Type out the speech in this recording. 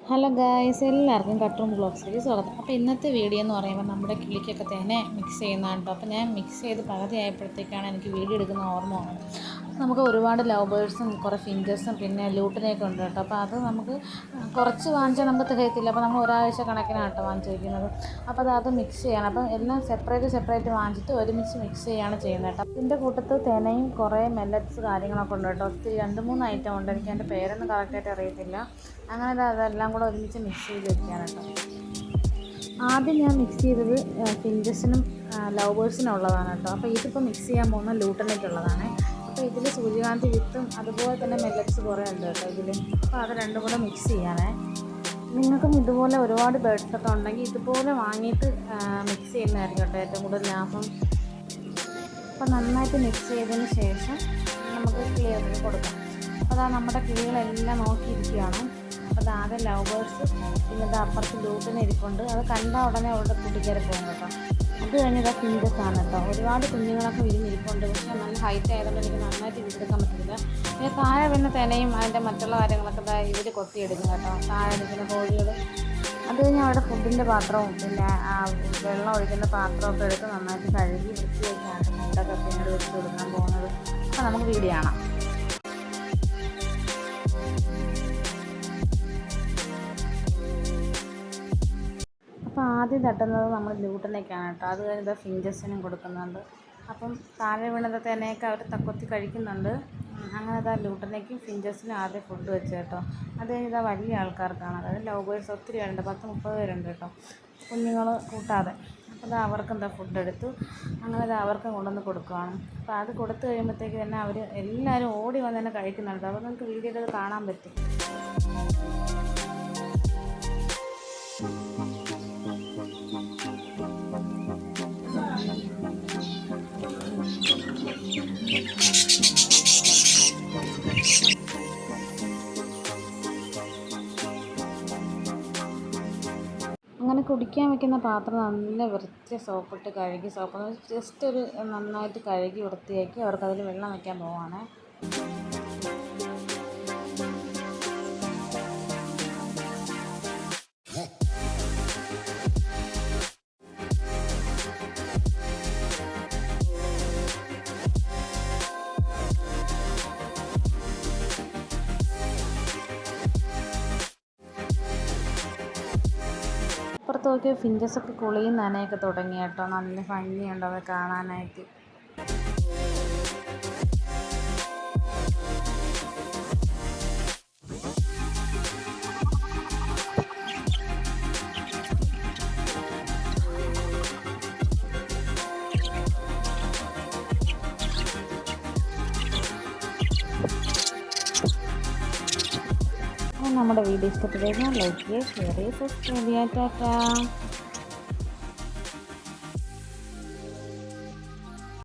Hello guys, എല്ലാവർക്കും കട്ട്റൂം ബ്ലോഗ്സിലേക്ക് സ്വാഗതം. അപ്പോൾ ഇന്നത്തെ വീഡിയോ എന്ന് പറയുമ്പോൾ നമ്മുടെ കിളിക്കൊക്കെ തേനെ മിക്സ് ചെയ്യുന്നതാണ് കേട്ടോ. അപ്പോൾ ഞാൻ മിക്സ് ചെയ്ത് പകുതി ആയപ്പോഴത്തേക്കാണ് എനിക്ക് വീഡിയോ എടുക്കുന്ന ഓർമ്മ വന്നത്. നമുക്ക് ഒരുപാട് ലവ് ബേഴ്സും കുറേ ഫിഞ്ചേഴ്സും പിന്നെ ലൂട്ടിനെയൊക്കെ ഉണ്ട് കേട്ടോ. അപ്പോൾ അത് നമുക്ക് കുറച്ച് വാങ്ങിച്ചാൽ നമുക്ക് തികയത്തില്ല. അപ്പോൾ നമ്മൾ ഒരാഴ്ച കണക്കിനാണ് കേട്ടോ വാങ്ങിച്ച് വയ്ക്കുന്നത്. അപ്പോൾ അത് മിക്സ് ചെയ്യണം. അപ്പോൾ എല്ലാം സെപ്പറേറ്റ് വാങ്ങിച്ചിട്ട് ഒരുമിച്ച് മിക്സ് ചെയ്യുകയാണ് ചെയ്യുന്നത് കേട്ടോ. ഇതിൻ്റെ കൂട്ടത്തിൽ തേനയും കുറേ മെല്ലറ്റ്സ് കാര്യങ്ങളൊക്കെ ഉണ്ട് കേട്ടോ. ഒത്തിരി 2-3 ഐറ്റം ഉണ്ട്. എനിക്ക് അതിൻ്റെ പേരൊന്നും കറക്റ്റായിട്ട് അറിയത്തില്ല. അങ്ങനെ അതെല്ലാം കൂടെ ഒരുമിച്ച് മിക്സ് ചെയ്ത് വെക്കുകയാണ് കേട്ടോ. ആദ്യം ഞാൻ മിക്സ് ചെയ്തത് ഫിഞ്ചസിനും ലവ് ബേഴ്സിനും ഉള്ളതാണ് കേട്ടോ. അപ്പോൾ ഇതിപ്പോൾ മിക്സ് ചെയ്യാൻ പോകുന്ന ലൂട്ടനേക്കുള്ളതാണ്. അപ്പോൾ ഇതിൽ സൂര്യകാന്തി വിത്തും അതുപോലെ തന്നെ മെല്ലറ്റ്സ് കുറേ ഉണ്ട് കേട്ടോ ഇതിൽ. അപ്പോൾ അത് രണ്ടും കൂടെ മിക്സ് ചെയ്യാനേ. നിങ്ങൾക്കും ഇതുപോലെ ഒരുപാട് ബേഡ്സൊക്കെ ഉണ്ടെങ്കിൽ ഇതുപോലെ വാങ്ങിയിട്ട് മിക്സ് ചെയ്യുന്നതായിരിക്കും കേട്ടോ ഏറ്റവും കൂടുതൽ ലാഭം. അപ്പോൾ നന്നായിട്ട് മിക്സ് ചെയ്തതിന് ശേഷം നമുക്ക് കിളികൾക്ക് കൊടുക്കാം. അപ്പോൾ അതാ നമ്മുടെ കിളികളെല്ലാം നോക്കിയിരിക്കുകയാണ്. അപ്പോൾ ആദ്യം ലവ് ബേഴ്സ്, പിന്നെ ഇത് അപ്പുറത്ത് ലൂട്ടിന് ഇരിപ്പുണ്ട്. അത് കണ്ട ഉടനെ അവരുടെ കൂട്ടിക്കയറി പോകും കേട്ടോ. അത് കഴിഞ്ഞത് ഫിഞ്ചസ് ആണ് കേട്ടോ. ഒരുപാട് കുഞ്ഞുങ്ങളൊക്കെ വിരിഞ്ഞിരിപ്പുണ്ട്. പക്ഷേ നല്ല ഹൈറ്റ് ആയതുകൊണ്ട് എനിക്ക് നന്നായിട്ട് വിരിച്ചെടുക്കാൻ പറ്റില്ല. പിന്നെ താഴെ വീണ തേനയും അതിൻ്റെ മറ്റുള്ള കാര്യങ്ങളൊക്കെ ഇവർ കൊത്തിയെടുക്കും കേട്ടോ, താഴെ നിൽക്കുന്ന കോഴികൾ. അത് കഴിഞ്ഞ് അവിടെ ഫുഡിൻ്റെ പാത്രവും പിന്നെ വെള്ളം ഒഴിക്കുന്ന പാത്രമൊക്കെ എടുത്ത് നന്നായിട്ട് കഴുകി വൃത്തിയാക്കിയാണ് ഫുഡൊക്കെ പിന്നീട് വെച്ച് കൊടുക്കാൻ പോകുന്നത്. അപ്പോൾ നമുക്ക് വീഡിയോ കാണാം. അപ്പോൾ ആദ്യം തട്ടുന്നത് നമ്മൾ ലൂട്ടിനേക്കാണ് കേട്ടോ. അത് കഴിഞ്ഞ് ഫിഞ്ചസിനും കൊടുക്കുന്നുണ്ട്. അപ്പം താഴെ വീണത് തേനയൊക്കെ അവർ കൊത്തി കഴിക്കുന്നുണ്ട്. അങ്ങനെ ലൂട്ടിനേക്കും ഫിഞ്ചസിനും ആദ്യം ഫുഡ് വെച്ച് കേട്ടോ. അത് കഴിഞ്ഞ് വലിയ ആൾക്കാർക്കാണ്, അതായത് ലവ് ബേഴ്സ് ഒത്തിരി പേരുണ്ട്, 10-30 പേരുണ്ട് കേട്ടോ, കുഞ്ഞുങ്ങൾ കൂട്ടാതെ. അപ്പോൾ അവർക്കും ഫുഡ് എടുത്തു. അങ്ങനെ അവർക്കും കൊണ്ടുവന്ന് കൊടുക്കുകയാണ്. അപ്പോൾ അത് കൊടുത്തു കഴിയുമ്പോഴത്തേക്ക് തന്നെ അവർ എല്ലാവരും ഓടി വന്ന് തന്നെ കഴിക്കുന്നുണ്ട്. അപ്പോൾ നമുക്ക് വീഡിയോയിൽ അത് കാണാൻ പറ്റും. അങ്ങനെ കുടിക്കാൻ വെക്കുന്ന പാത്രം നല്ല വൃത്തി സോപ്പിട്ട് കഴുകി, ജസ്റ്റ് ഒരു നന്നായിട്ട് കഴുകി വൃത്തിയാക്കി അവർക്കതിൽ വെള്ളം വയ്ക്കാൻ പോവാണ്. അപ്പുറത്ത് നോക്കിയ ഫിഞ്ചസൊക്കെ കുളിയും നനയൊക്കെ തുടങ്ങി കേട്ടോ. നല്ല ഭംഗിയുണ്ട് അത് കാണാനായിട്ട്. നമ്മുടെ വീഡിയോ ഇഷ്ടപ്പെട്ടു കഴിഞ്ഞാൽ ലൈക്ക് ചെയ്യുക, ഷെയർ ചെയ്യുക, സബ്സ്ക്രൈബ് ചെയ്യുക. ടാറ്റാ.